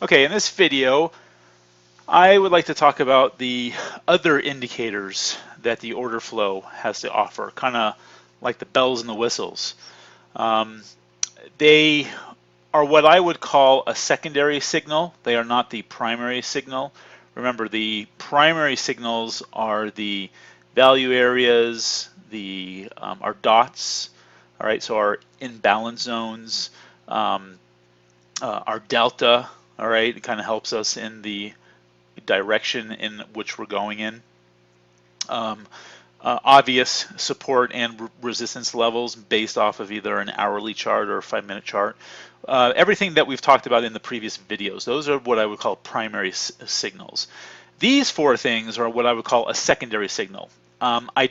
Okay, in this video, I would like to talk about the other indicators that the order flow has to offer, kind of like the bells and the whistles. Um, they are what I would call a secondary signal. They are not the primary signal. Remember, the primary signals are the value areas, our dots, all right, so our imbalance zones, um, our delta, all right, it kind of helps us in the direction in which we're going in. Um, Obvious support and resistance levels based off of either an hourly chart or a 5-minute chart. Everything that we've talked about in the previous videos, those are what I would call primary signals. These four things are what I would call a secondary signal. I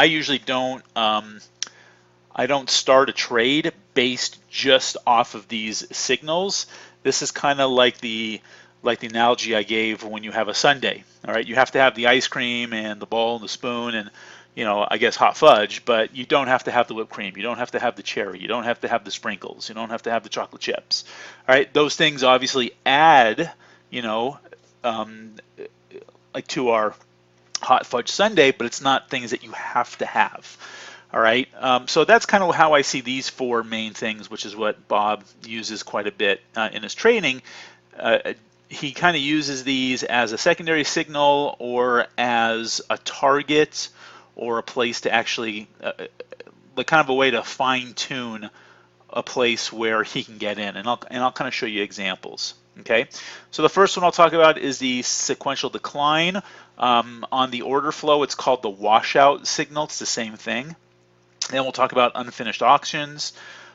usually don't I don't start a trade based just off of these signals. This is kind of like the analogy I gave when you have a sundae. All right, you have to have the ice cream and the bowl and the spoon and I guess hot fudge, but you don't have to have the whipped cream. You don't have to have the cherry. You don't have to have the sprinkles. You don't have to have the chocolate chips. All right, those things obviously add, um, like to our hot fudge sundae, but it's not things that you have to have. All right, so that's kind of how I see these four main things, which is what Bob uses quite a bit in his training. He kind of uses these as a secondary signal or as a target or a place to actually, like kind of a way to fine tune a place where he can get in. And I'll kind of show you examples. Okay, so the first one I'll talk about is the sequential decline. On the order flow, it's called the washout signal. It's the same thing. Then we'll talk about unfinished auctions.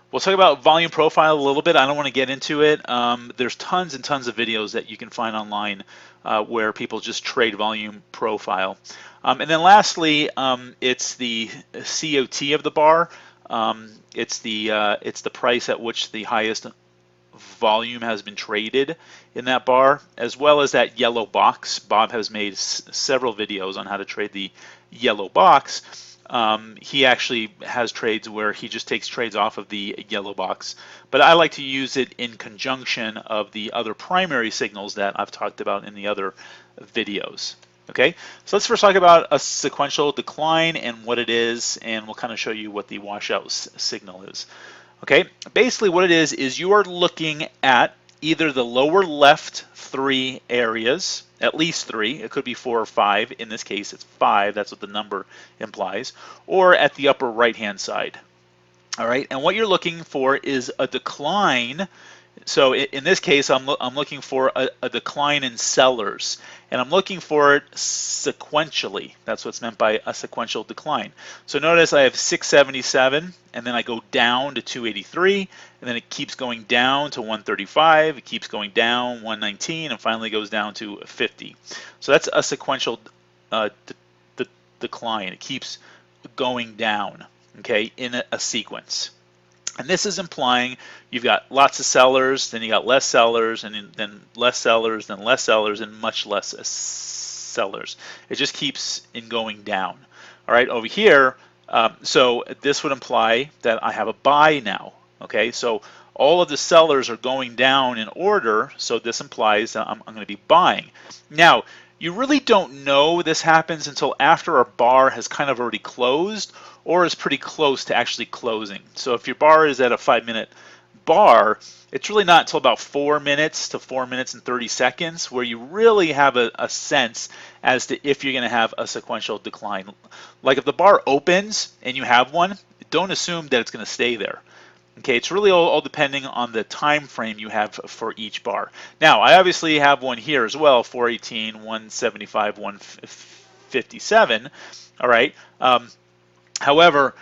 We'll talk about volume profile a little bit. I don't want to get into it. There's tons and tons of videos that you can find online where people just trade volume profile. And then lastly, it's the COT of the bar. It's the price at which the highest volume has been traded in that bar, as well as that yellow box. Bob has made several videos on how to trade the yellow box. He actually has trades where he just takes trades off of the yellow box, but I like to use it in conjunction of the other primary signals that I've talked about in the other videos. Okay, so let's first talk about a sequential decline and what it is, and we'll kind of show you what the washout signal is. Okay, basically what it is you are looking at either the lower left three areas, at least three, it could be 4 or 5, in this case it's 5, that's what the number implies, or at the upper right hand side. All right, and what you're looking for is a decline. So in this case, I'm looking for a decline in sellers, and I'm looking for it sequentially. That's what's meant by a sequential decline. So notice I have 677, and then I go down to 283, and then it keeps going down to 135, it keeps going down 119, and finally goes down to 50. So that's a sequential decline. It keeps going down, okay, in a sequence. And this is implying you've got lots of sellers, then you got less sellers, and then less sellers, then less sellers, and much less sellers. It just keeps in going down. All right, over here, so this would imply that I have a buy now. Okay, so all of the sellers are going down in order, so this implies that I'm going to be buying. Now, you really don't know this happens until after our bar has kind of already closed or is pretty close to actually closing. So if your bar is at a 5-minute bar, it's really not until about 4 minutes to 4 minutes and 30 seconds where you really have a sense as to if you're going to have a sequential decline. Like if the bar opens and you have one, don't assume that it's going to stay there. Okay, it's really all depending on the time frame you have for each bar. Now, I obviously have one here as well, 418, 175, 157. All right. However,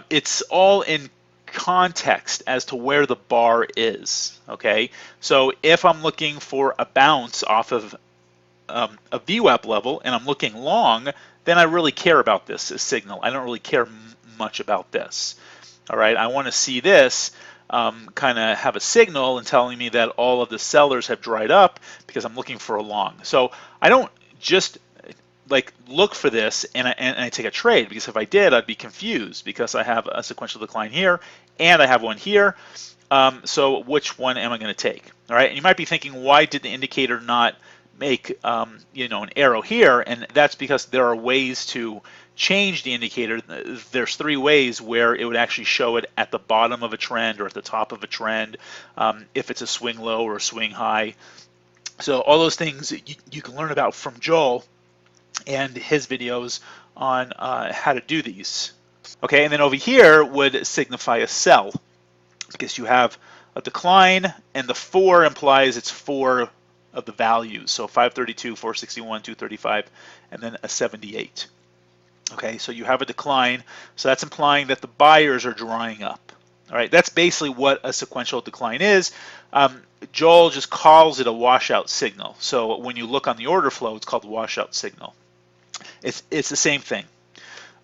it's all in context as to where the bar is. Okay, so if I'm looking for a bounce off of a VWAP level and I'm looking long, then I really care about this signal. I don't really care much about this. All right, I want to see this kind of have a signal and telling me that all of the sellers have dried up because I'm looking for a long. So I don't just like look for this and I take a trade, because if I did, I'd be confused because I have a sequential decline here and I have one here. So which one am I going to take? All right, and you might be thinking, why did the indicator not make an arrow here? And that's because there are ways to change the indicator. There's three ways where it would actually show it at the bottom of a trend or at the top of a trend, if it's a swing low or a swing high. So all those things you can learn about from Joel and his videos on how to do these. Okay, and then over here would signify a sell, because you have a decline, and the 4 implies it's 4 of the values. So 532, 461, 235, and then a 78. Okay, so you have a decline, so that's implying that the buyers are drying up. All right, that's basically what a sequential decline is. Joel just calls it a washout signal. So when you look on the order flow, it's called washout signal. It's the same thing.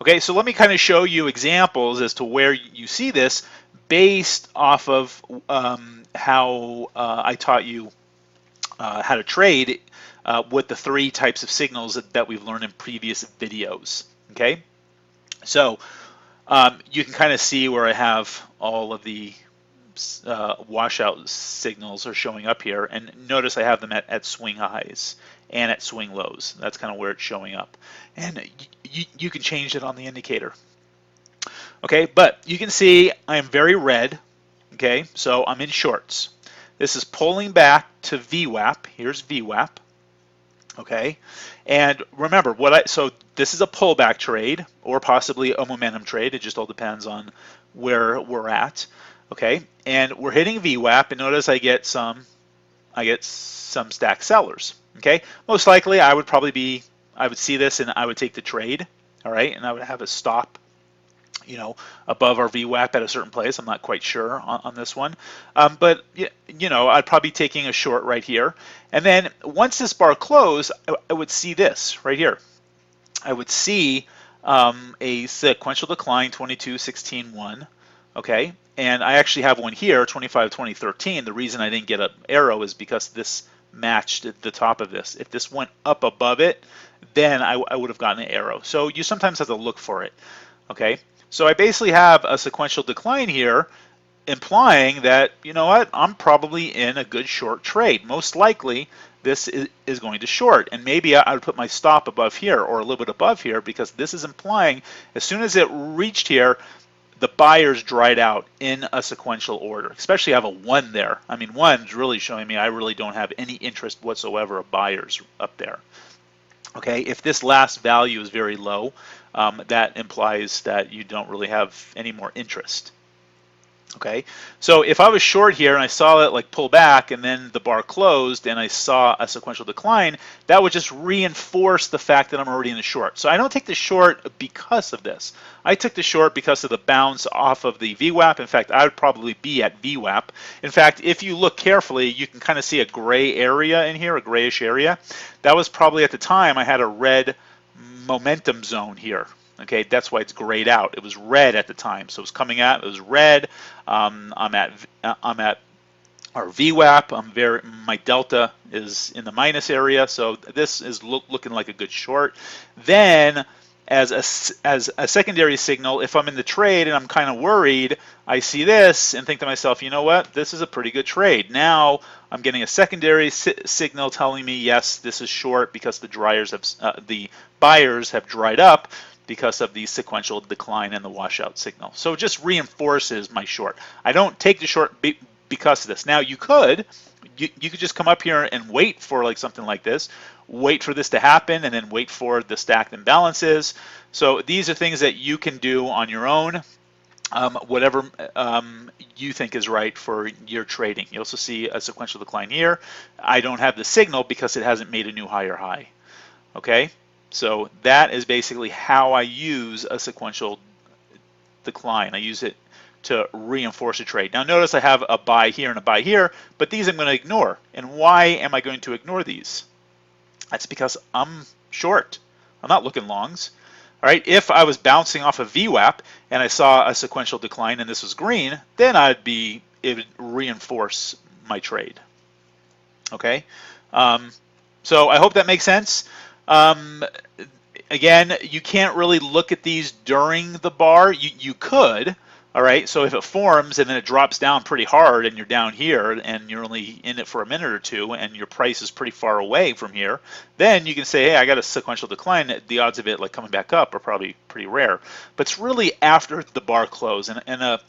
Okay, so let me kind of show you examples as to where you see this based off of how I taught you how to trade with the 3 types of signals that we've learned in previous videos. Okay, so you can kind of see where I have all of the washout signals are showing up here, and notice I have them at swing highs and at swing lows. That's kind of where it's showing up, and you can change it on the indicator. Okay, but you can see I'm very red. Okay, so I'm in shorts. This is pulling back to VWAP. Here's VWAP. Okay, and remember so this is a pullback trade or possibly a momentum trade. It just all depends on where we're at. Okay, and we're hitting VWAP, and notice I get some stack sellers. Okay, most likely I would see this and I would take the trade. All right, and I would have a stop, above our VWAP at a certain place. I'm not quite sure on this one, but I'd probably be taking a short right here. And then once this bar closed, I would see this right here. I would see a sequential decline, 22, 16, 1. Okay, and I actually have one here, 25, 20, 13. The reason I didn't get an arrow is because this matched at the top of this. If this went up above it, then I would have gotten an arrow. So you sometimes have to look for it. Okay, so I basically have a sequential decline here, implying that, I'm probably in a good short trade. Most likely this is going to short, and maybe I would put my stop above here or a little bit above here, because this is implying as soon as it reached here, the buyers dried out in a sequential order. Especially I have a 1 there. I mean, 1's really showing me I really don't have any interest whatsoever of buyers up there. Okay, if this last value is very low, that implies that you don't really have any more interest. Okay, so if I was short here and I saw it like pull back and then the bar closed and I saw a sequential decline, that would just reinforce the fact that I'm already in the short. So I don't take the short because of this. I took the short because of the bounce off of the VWAP. In fact, I would probably be at VWAP. In fact, if you look carefully, you can kind of see a gray area in here, a grayish area. That was probably at the time I had a red momentum zone here. Okay, that's why it's grayed out. It was red at the time, so it was coming out. It was red. I'm at our VWAP. My delta is in the minus area, so this is looking like a good short. Then, as a secondary signal, if I'm in the trade and I'm kind of worried, I see this and think to myself, you know what? This is a pretty good trade. Now I'm getting a secondary signal telling me yes, this is short because the buyers have dried up because of the sequential decline and the washout signal. So it just reinforces my short. I don't take the short because of this. Now you could just come up here and wait for like something like this, wait for this to happen, and then wait for the stacked imbalances. So these are things that you can do on your own, whatever you think is right for your trading. You also see a sequential decline here. I don't have the signal because it hasn't made a new higher high. Okay? So that is basically how I use a sequential decline. I use it to reinforce a trade. Now notice I have a buy here and a buy here, but these I'm going to ignore. And why am I going to ignore these? That's because I'm short. I'm not looking longs. All right, if I was bouncing off of VWAP and I saw a sequential decline and this was green, then it would reinforce my trade. Okay, so I hope that makes sense. Again, you can't really look at these during the bar. You could, All right, so if it forms and then it drops down pretty hard and you're down here and you're only in it for a minute or two and your price is pretty far away from here, then you can say, hey, I got a sequential decline. The odds of it like coming back up are probably pretty rare. But it's really after the bar close, and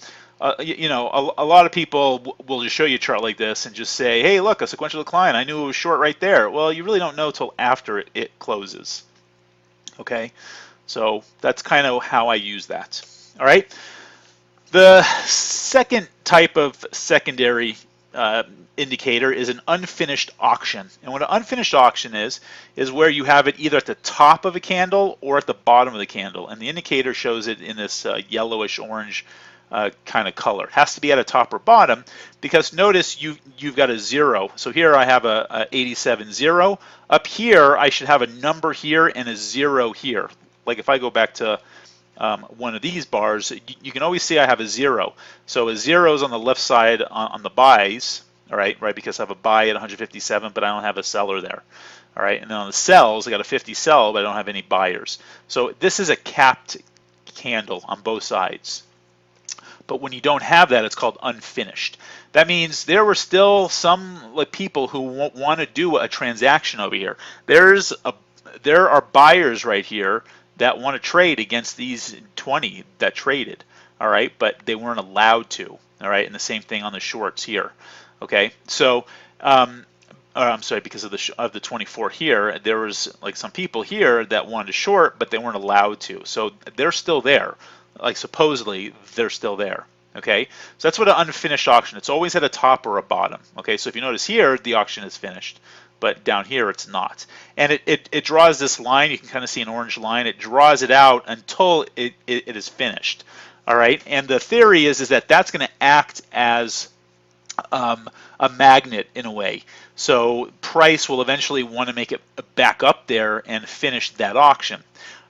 you know, a lot of people will just show you a chart like this and just say, hey, look, a sequential decline. I knew it was short right there. Well, you really don't know till after it closes. Okay, so that's kind of how I use that. All right. The second type of secondary indicator is an unfinished auction. And what an unfinished auction is where you have it either at the top of a candle or at the bottom of the candle. And the indicator shows it in this yellowish orange kind of color. It has to be at a top or bottom because notice you've got a zero. So here I have a 87.0. Up here I should have a number here and a zero here. Like if I go back to one of these bars, you can always see I have a zero. So a zero is on the left side on the buys, all right, because I have a buy at 157, but I don't have a seller there. All right, and then on the sells, I got a 50 sell, but I don't have any buyers. So this is a capped candle on both sides. But when you don't have that, it's called unfinished. That means there were still some people who want to do a transaction over here. There are buyers right here that want to trade against these 20 that traded, all right, but they weren't allowed to, all right, and the same thing on the shorts here, okay. So, I'm sorry, because of the 24 here, there was like some people here that wanted to short, but they weren't allowed to, so they're still there, like supposedly they're still there, okay. So that's what an unfinished auction. It's always at a top or a bottom, okay. So if you notice here, the auction is finished, but down here it's not. And it draws this line. You can kind of see an orange line. It draws it out until it is finished. All right. And the theory is that that's going to act as a magnet in a way. So price will eventually want to make it back up there and finish that auction.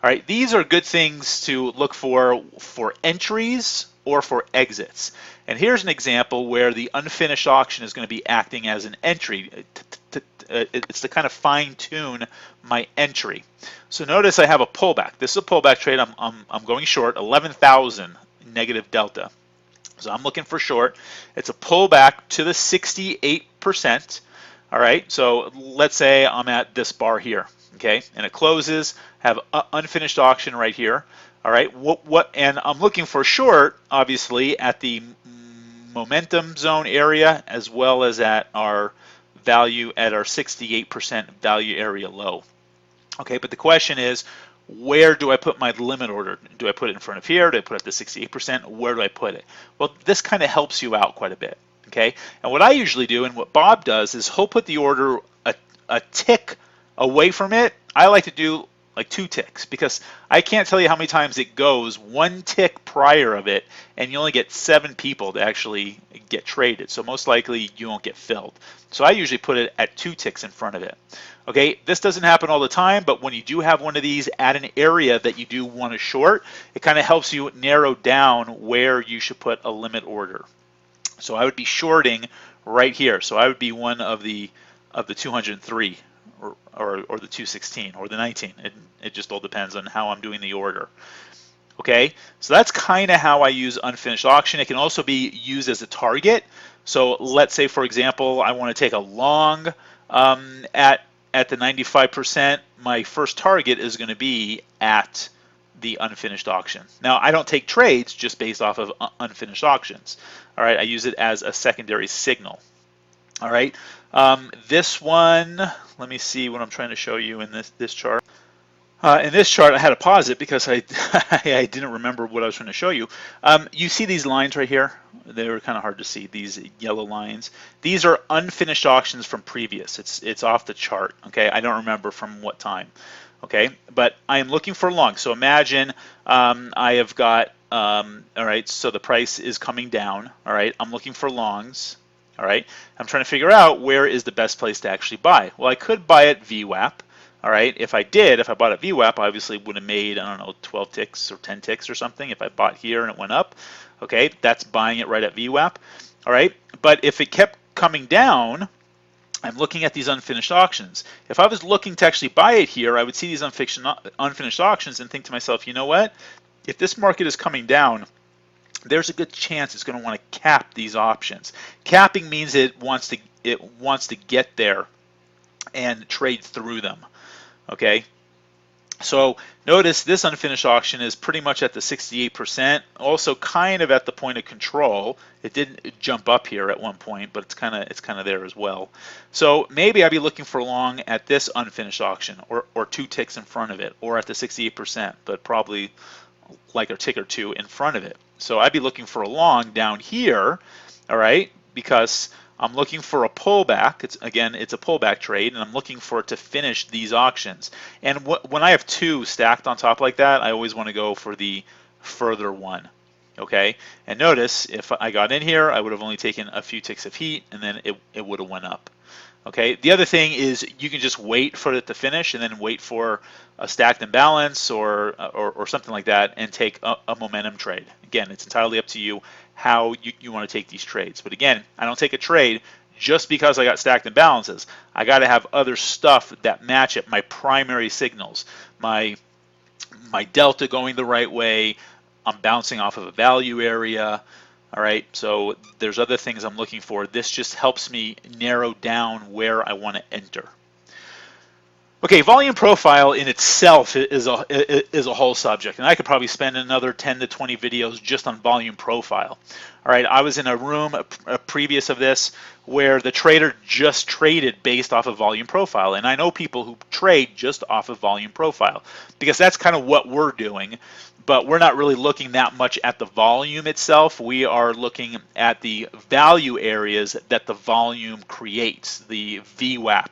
All right. These are good things to look for entries or for exits. And here's an example where the unfinished auction is going to be acting as an entry. It's to kind of fine tune my entry. So notice I have a pullback. This is a pullback trade. I'm going short, 11,000 negative delta. So I'm looking for short. It's a pullback to the 68%. All right. So let's say I'm at this bar here. Okay, and it closes. Have an unfinished auction right here. All right. And I'm looking for short, obviously, at the momentum zone area as well as at our value at our 68% value area low. Okay, but the question is, where do I put my limit order? Do I put it in front of here? Do I put it at the 68%? Where do I put it? Well, this kind of helps you out quite a bit. Okay, and what I usually do and what Bob does is he'll put the order a tick away from it. I like to do like 2 ticks because I can't tell you how many times it goes 1 tick prior of it and you only get 7 people to actually get traded. So most likely you won't get filled. So I usually put it at 2 ticks in front of it. Okay, this doesn't happen all the time, but when you do have one of these at an area that you do want to short, it kind of helps you narrow down where you should put a limit order. So I would be shorting right here. So I would be one of the 203 or the 216 or the 19. It just all depends on how I'm doing the order. Okay, so that's kind of how I use unfinished auction. It can also be used as a target. So let's say, for example, I want to take a long at the 95%. My first target is going to be at the unfinished auction. Now, I don't take trades just based off of unfinished auctions. All right, I use it as a secondary signal. All right, this one, let me see what I'm trying to show you in this chart. In this chart, I had to pause it because I didn't remember what I was trying to show you. You see these lines right here? They were kind of hard to see, these yellow lines. These are unfinished auctions from previous. It's off the chart, okay? I don't remember from what time, okay? But I am looking for long. So imagine I have got, all right, so the price is coming down, all right? I'm looking for longs, all right? I'm trying to figure out where is the best place to actually buy. Well, I could buy at VWAP. All right, if I bought at VWAP, I obviously would have made, I don't know, 12 ticks or 10 ticks or something. If I bought here and it went up, okay, that's buying it right at VWAP. All right, but if it kept coming down, I'm looking at these unfinished auctions. If I was looking to actually buy it here, I would see these unfinished auctions and think to myself, you know what? If this market is coming down there's a good chance it's going to want to cap these options. Capping means it wants to get there and trade through them. Okay, so notice this unfinished auction is pretty much at the 68%, also kind of at the point of control. It didn't jump up here at one point, but it's kind of there as well. So maybe I'd be looking for long at this unfinished auction, or 2 ticks in front of it, or at the 68%, but probably like a tick or 2 in front of it. So I'd be looking for a long down here, all right, because I'm looking for a pullback. It's a pullback trade, and I'm looking for it to finish these auctions. And when I have 2 stacked on top like that, I always want to go for the further one. Okay, and notice if I got in here, I would have only taken a few ticks of heat, and then it would have went up. Okay, the other thing is you can just wait for it to finish and then wait for a stacked imbalance or something like that and take a momentum trade. Again, it's entirely up to you how you want to take these trades. But again, I don't take a trade just because I got stacked imbalances. I got to have other stuff that match it, my primary signals, my delta going the right way, I'm bouncing off of a value area. All right, so there's other things I'm looking for. This just helps me narrow down where I want to enter. Okay, volume profile in itself is a whole subject, and I could probably spend another 10 to 20 videos just on volume profile. All right, I was in a room previous of this where the trader just traded based off of volume profile, and I know people who trade just off of volume profile because that's kind of what we're doing. But we're not really looking that much at the volume itself. We are looking at the value areas that the volume creates, the VWAP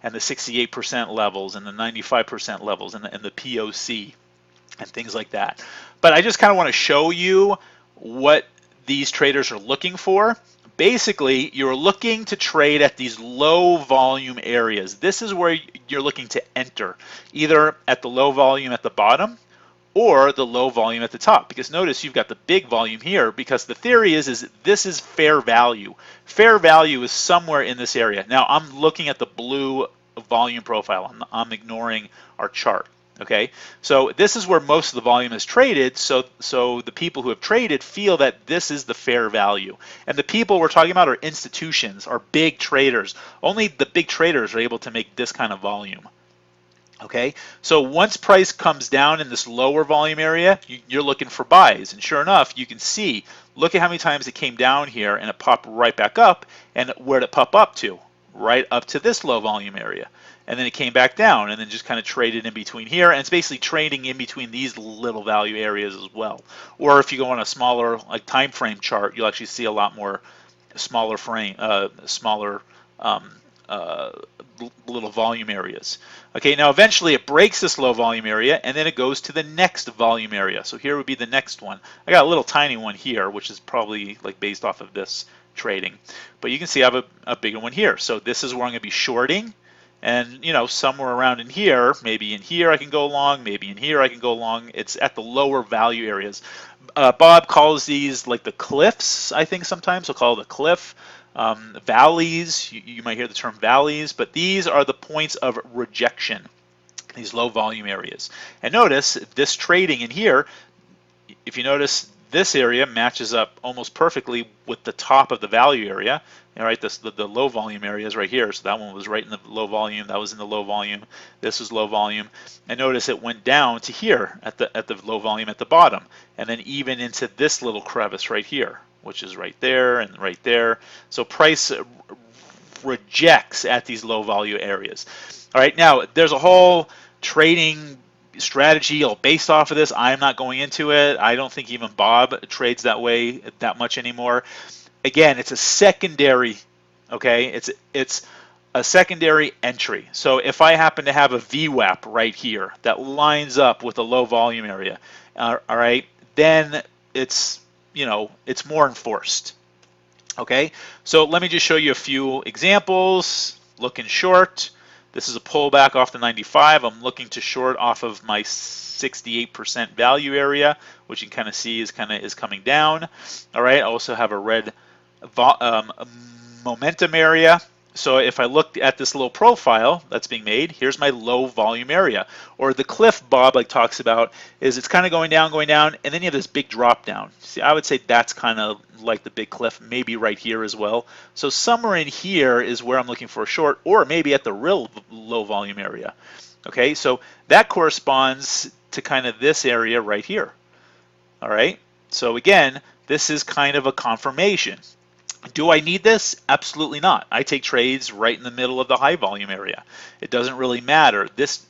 and the 68% levels and the 95% levels and the POC and things like that. But I just kind of want to show you what these traders are looking for. Basically, you're looking to trade at these low volume areas. This is where you're looking to enter, either at the low volume at the bottom or the low volume at the top, because notice you've got the big volume here, because the theory is this is fair value. Fair value is somewhere in this area. Now I'm looking at the blue volume profile. I'm ignoring our chart. Okay, so this is where most of the volume is traded, so the people who have traded feel that this is the fair value. And the people we're talking about are institutions, are big traders. Only the big traders are able to make this kind of volume. Okay, so once price comes down in this lower volume area, you're looking for buys, and sure enough, you can see, look at how many times it came down here and it popped right back up. And where did it pop up to? Right up to this low volume area, and then it came back down and then just kind of traded in between here, and it's basically trading in between these little value areas as well. Or if you go on a smaller like time frame chart, you'll actually see a lot more smaller frame, little volume areas. Okay, now eventually it breaks this low volume area and then it goes to the next volume area. So here would be the next one. I got a little tiny one here, which is probably like based off of this trading, but you can see I have a bigger one here. So this is where I'm going to be shorting, and you know, somewhere around in here, maybe in here I can go long, maybe in here I can go long. It's at the lower value areas. Bob calls these like the cliffs, I think sometimes he'll call it a cliff. Valleys, you might hear the term valleys, but these are the points of rejection, these low volume areas. And notice this trading in here, if you notice, this area matches up almost perfectly with the top of the value area. All right, the low volume area is right here, so that one was right in the low volume, that was in the low volume, this was low volume, and notice it went down to here at the low volume at the bottom, and then even into this little crevice right here, which is right there and right there. So price rejects at these low value areas. All right, now there's a whole trading strategy all based off of this. I'm not going into it. I don't think even Bob trades that way that much anymore. Again, it's a secondary, okay? It's a secondary entry. So if I happen to have a VWAP right here that lines up with a low volume area, all right, then it's, you know, it's more enforced. Okay, so let me just show you a few examples. Looking short. This is a pullback off the 95. I'm looking to short off of my 68% value area, which you can kind of see is coming down. All right, I also have a red momentum area. So if I look at this little profile that's being made, here's my low volume area. Or the cliff Bob like talks about is it's kind of going down, and then you have this big drop down. See, I would say that's kind of like the big cliff, maybe right here as well. So somewhere in here is where I'm looking for a short, or maybe at the real low volume area. Okay, so that corresponds to kind of this area right here. All right, so again, this is kind of a confirmation. Do I need this? Absolutely not. I take trades right in the middle of the high volume area. It doesn't really matter.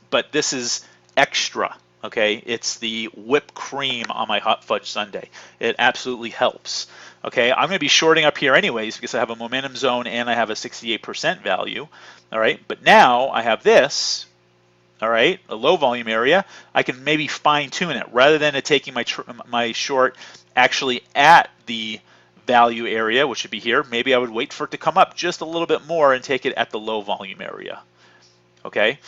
But this is extra. Okay, it's the whipped cream on my hot fudge sundae. It absolutely helps. Okay, I'm going to be shorting up here anyways because I have a momentum zone and I have a 68% value. All right, but now I have this. All right, a low volume area. I can maybe fine tune it rather than taking my short actually at the value area, which would be here. Maybe I would wait for it to come up just a little bit more and take it at the low volume area. Okay.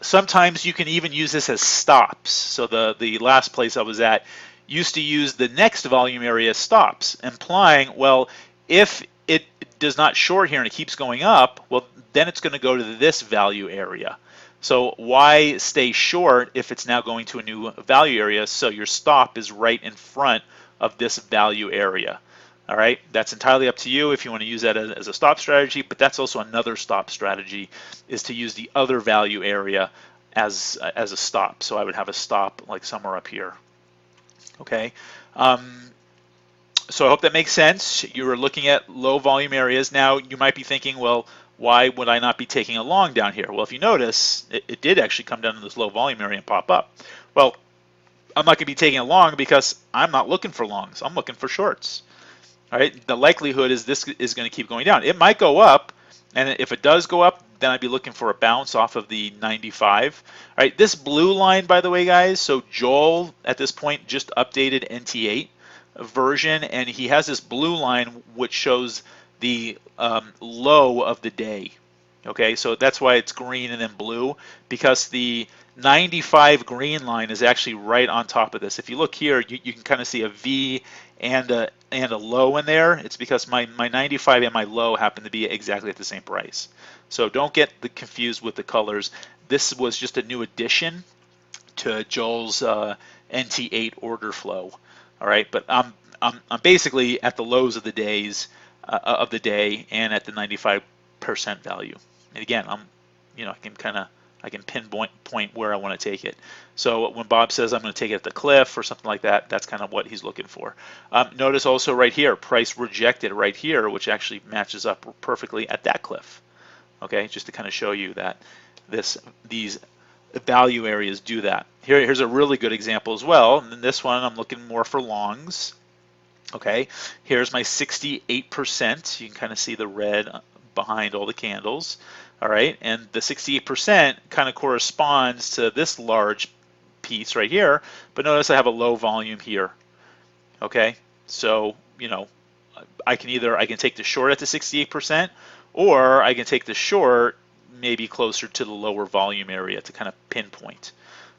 Sometimes you can even use this as stops. So the last place I was at used to use the next volume area as stops, implying, well, if it does not short here and it keeps going up, well, then it's going to go to this value area. So why stay short if it's now going to a new value area? So your stop is right in front of this value area. All right, that's entirely up to you if you want to use that as a stop strategy, but that's also another stop strategy, is to use the other value area as a stop. So I would have a stop like somewhere up here. Okay, so I hope that makes sense. You were looking at low volume areas. Now you might be thinking, well, why would I not be taking a long down here? Well, if you notice, it did actually come down to this low volume area and pop up. Well, I'm not going to be taking a long because I'm not looking for longs. I'm looking for shorts. All right, the likelihood is this is going to keep going down. It might go up, and if it does go up, then I'd be looking for a bounce off of the 95. All right, this blue line, by the way, guys, so Joel at this point just updated NT8 version, and he has this blue line which shows the low of the day. Okay, so that's why it's green and then blue, because the 95 green line is actually right on top of this. If you look here, you can kind of see a V and a low in there. It's because my 95 and my low happen to be exactly at the same price. So don't get confused with the colors. This was just a new addition to Joel's NT8 order flow. All right, but I'm basically at the lows of the day and at the 95% value. And again, I can pinpoint where I want to take it. So when Bob says I'm going to take it at the cliff or something like that, that's kind of what he's looking for. Notice also right here, price rejected right here, which actually matches up perfectly at that cliff. Okay, just to kind of show you that these value areas do that. Here's a really good example as well. And in this one, I'm looking more for longs. Okay, here's my 68%. You can kind of see the red behind all the candles. All right, and the 68% kind of corresponds to this large piece right here, but notice I have a low volume here. Okay, so I can take the short at the 68%, or I can take the short maybe closer to the lower volume area to kind of pinpoint.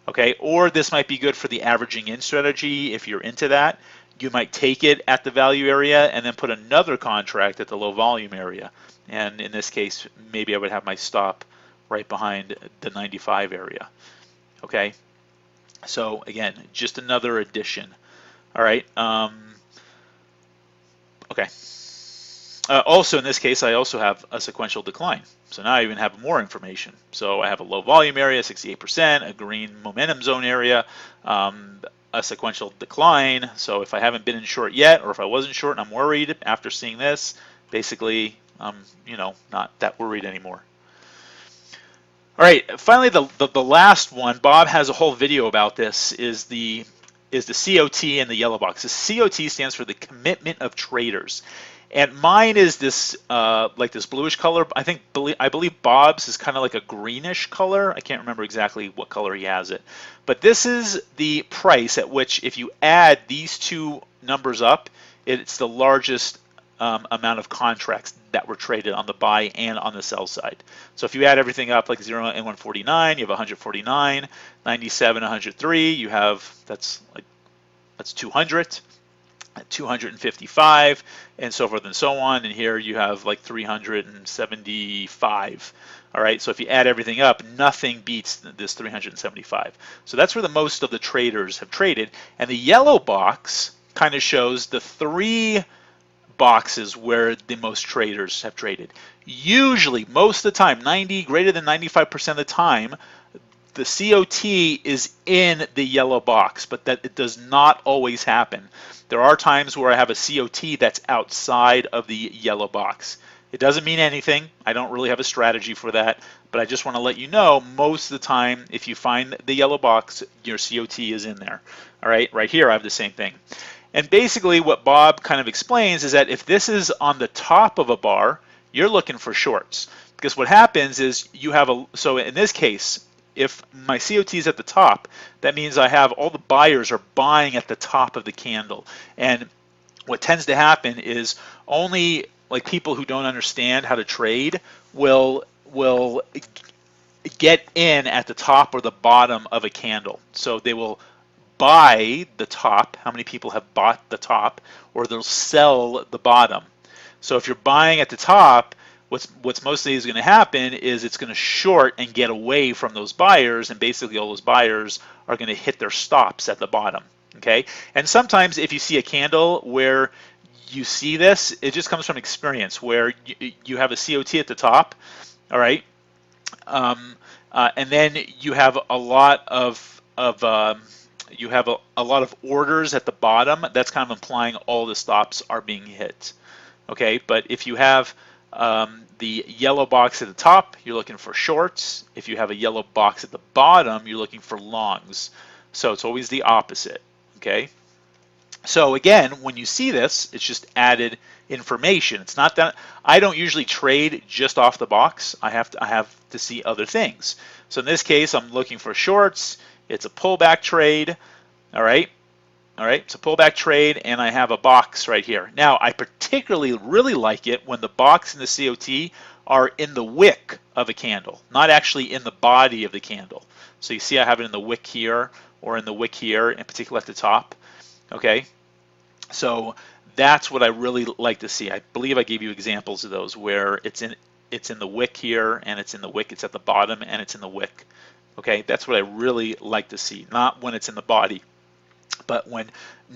Okay, or this might be good for the averaging in strategy if you're into that. You might take it at the value area and then put another contract at the low volume area. And in this case, maybe I would have my stop right behind the 95 area. Okay, so again, just another addition. All right. Okay. Also, in this case, I also have a sequential decline. So now I even have more information. So I have a low volume area, 68%, a green momentum zone area, a sequential decline. So if I haven't been in short yet, or if I wasn't short and I'm worried after seeing this, basically I'm not that worried anymore. All right, finally the last one, Bob has a whole video about this, is the COT and the yellow box. The COT stands for the commitment of traders. And mine is this like this bluish color. I believe Bob's is kind of like a greenish color. I can't remember exactly what color he has it. But this is the price at which, if you add these two numbers up, it's the largest amount of contracts that were traded on the buy and on the sell side. So if you add everything up, like 0 and 149, you have 149, 97, 103. You have that's 200. 255, and so forth and so on. And here you have like 375. All right, so if you add everything up, nothing beats this 375. So that's where the most of the traders have traded. And the yellow box kind of shows the three boxes where the most traders have traded. Usually, most of the time, greater than 95% of the time, the COT is in the yellow box, but that it does not always happen. There are times where I have a COT that's outside of the yellow box. It doesn't mean anything. I don't really have a strategy for that, but I just want to let you know most of the time if you find the yellow box, your COT is in there. All right, right here I have the same thing. And basically what Bob kind of explains is that if this is on the top of a bar, you're looking for shorts. Because what happens is you have so in this case, if my COT is at the top, that means I have all the buyers are buying at the top of the candle. And what tends to happen is only like people who don't understand how to trade will get in at the top or the bottom of a candle. So they will buy the top, how many people have bought the top, or they'll sell the bottom. So if you're buying at the top, what's mostly is going to happen is it's going to short and get away from those buyers, and basically all those buyers are going to hit their stops at the bottom. Okay, and sometimes if you see a candle where you see this, it just comes from experience where you have a COT at the top, all right, and then you have a lot of orders at the bottom. That's kind of implying all the stops are being hit. Okay, but if you have the yellow box at the top, you're looking for shorts. If you have a yellow box at the bottom, you're looking for longs. So it's always the opposite. Okay. So again, when you see this, it's just added information. It's not that I don't usually trade just off the box. I have to see other things. So in this case, I'm looking for shorts. It's a pullback trade. All right. All right, it's a pullback trade, and I have a box right here. Now, I particularly really like it when the box and the COT are in the wick of a candle, not actually in the body of the candle. So you see I have it in the wick here or in the wick here, in particular at the top. Okay, so that's what I really like to see. I believe I gave you examples of those where it's in the wick here, and it's in the wick, it's at the bottom, and it's in the wick. Okay, that's what I really like to see, not when it's in the body, but when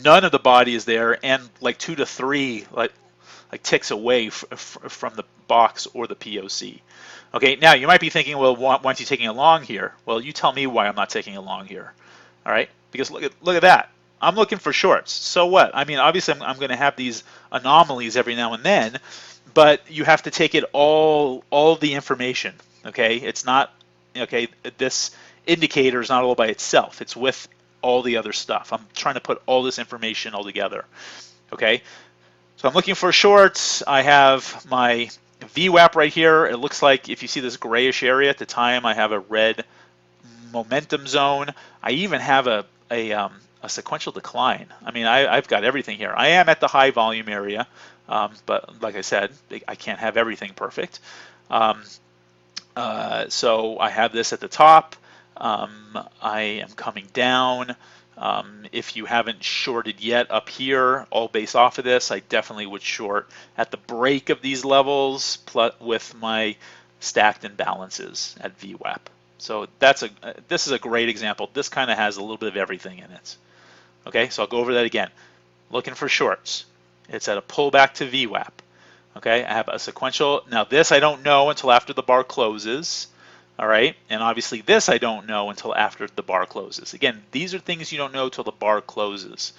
none of the body is there and like 2 to 3 like ticks away from the box or the POC. Okay, now you might be thinking, well, why aren't you taking a long here? Well, you tell me why I'm not taking a long here. All right, because look at that. I'm looking for shorts. So what? I mean, obviously I'm going to have these anomalies every now and then, but you have to take it all the information. Okay, it's not okay. This indicator is not all by itself. It's with all the other stuff. I'm trying to put all this information all together. Okay, so I'm looking for shorts. I have my VWAP right here. It looks like if you see this grayish area at the time, I have a red momentum zone. I even have a sequential decline. I mean, I've got everything here. I am at the high volume area, but like I said, I can't have everything perfect. So I have this at the top. I am coming down. If you haven't shorted yet up here, all based off of this, I definitely would short at the break of these levels with my stacked imbalances at VWAP. So this is a great example. This kind of has a little bit of everything in it. Okay, so I'll go over that again. Looking for shorts. It's at a pullback to VWAP. Okay, I have a sequential. Now this I don't know until after the bar closes. All right, and obviously this I don't know until after the bar closes. Again, these are things you don't know till the bar closes.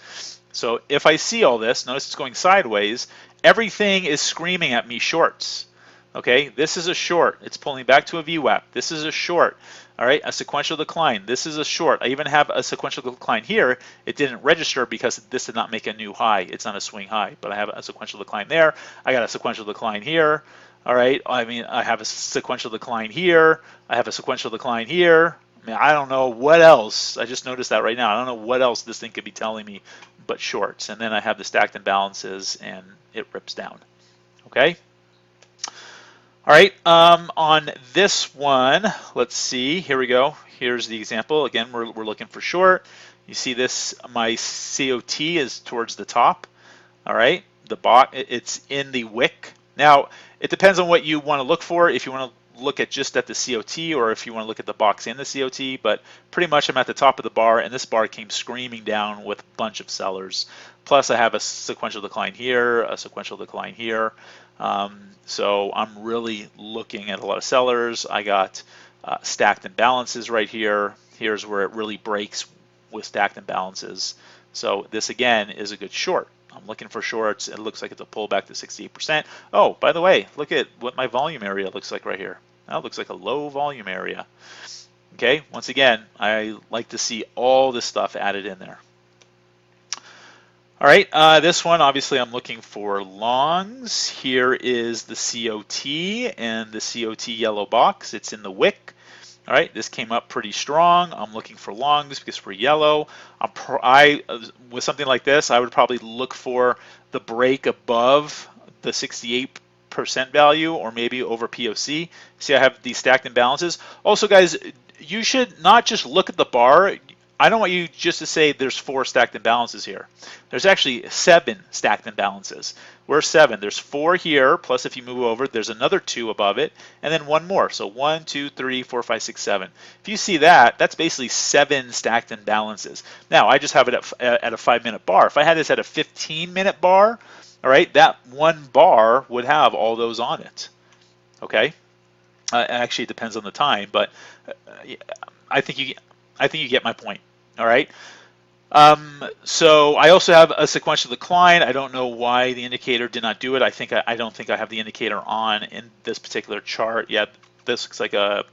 So if I see all this, notice it's going sideways, everything is screaming at me shorts. Okay, this is a short. It's pulling back to a VWAP. This is a short. All right, a sequential decline. This is a short. I even have a sequential decline here. It didn't register because this did not make a new high. It's not a swing high, but I have a sequential decline there. I got a sequential decline here. All right, I mean, I have a sequential decline here. I have a sequential decline here. I mean, I don't know what else. I just noticed that right now. I don't know what else this thing could be telling me but shorts. And then I have the stacked imbalances, and it rips down. Okay. All right, on this one, let's see. Here we go. Here's the example. Again, we're looking for short. You see this, my COT is towards the top. All right, the box, it's in the wick. Now, it depends on what you want to look for. If you want to look at just at the COT, or if you want to look at the box in the COT, but pretty much I'm at the top of the bar, and this bar came screaming down with a bunch of sellers. Plus, I have a sequential decline here, a sequential decline here. So I'm really looking at a lot of sellers. I got stacked imbalances right here. Here's where it really breaks with stacked imbalances. So this again is a good short. I'm looking for shorts. It looks like it's a pullback to 68%. Oh, by the way, look at what my volume area looks like right here. That looks like a low volume area. Okay, once again, I like to see all this stuff added in there. All right, this one, obviously I'm looking for longs. Here is the COT and the COT yellow box. It's in the wick. All right, this came up pretty strong. I'm looking for longs because we're yellow. With something like this, I would probably look for the break above the 68% value or maybe over POC. See, I have these stacked imbalances. Also, guys, you should not just look at the bar. I don't want you just to say there's 4 stacked imbalances here. There's actually 7 stacked imbalances. We're 7. There's 4 here, plus if you move over, there's another 2 above it, and then 1 more. So 1, 2, 3, 4, 5, 6, 7. If you see that, that's basically 7 stacked imbalances. Now, I just have it at a 5-minute bar. If I had this at a 15-minute bar, all right, that one bar would have all those on it. Okay? Actually, it depends on the time, but I think you get my point. All right. So I also have a sequential decline. I don't know why the indicator did not do it. I don't think I have the indicator on in this particular chart. Yeah, this looks like a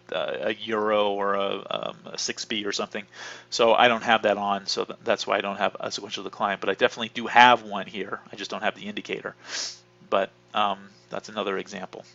euro or a 6B or something. So I don't have that on. So that's why I don't have a sequential decline. But I definitely do have one here. I just don't have the indicator. But that's another example.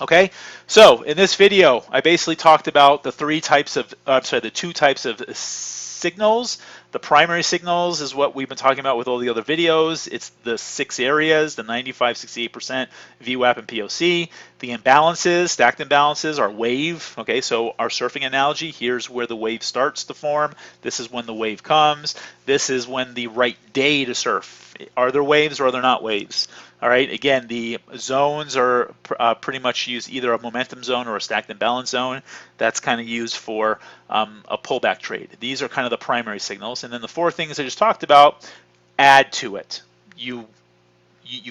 Okay, so in this video, I basically talked about the 2 types of signals. The primary signals is what we've been talking about with all the other videos. It's the 6 areas, the 95, 68%, VWAP and POC. The imbalances, stacked imbalances, are wave. Okay, so our surfing analogy, here's where the wave starts to form. This is when the wave comes. This is when the right day to surf. Are there waves or are there not waves? All right, again, the zones are pretty much used either a momentum zone or a stacked imbalance zone. That's kind of used for a pullback trade. These are kind of the primary signals. And then the 4 things I just talked about, add to it. You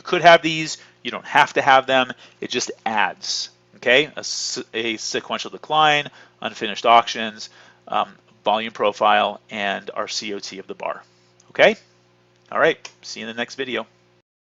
could have these. You don't have to have them. It just adds. Okay, a sequential decline, unfinished auctions, volume profile, and our COT of the bar. Okay, all right, see you in the next video.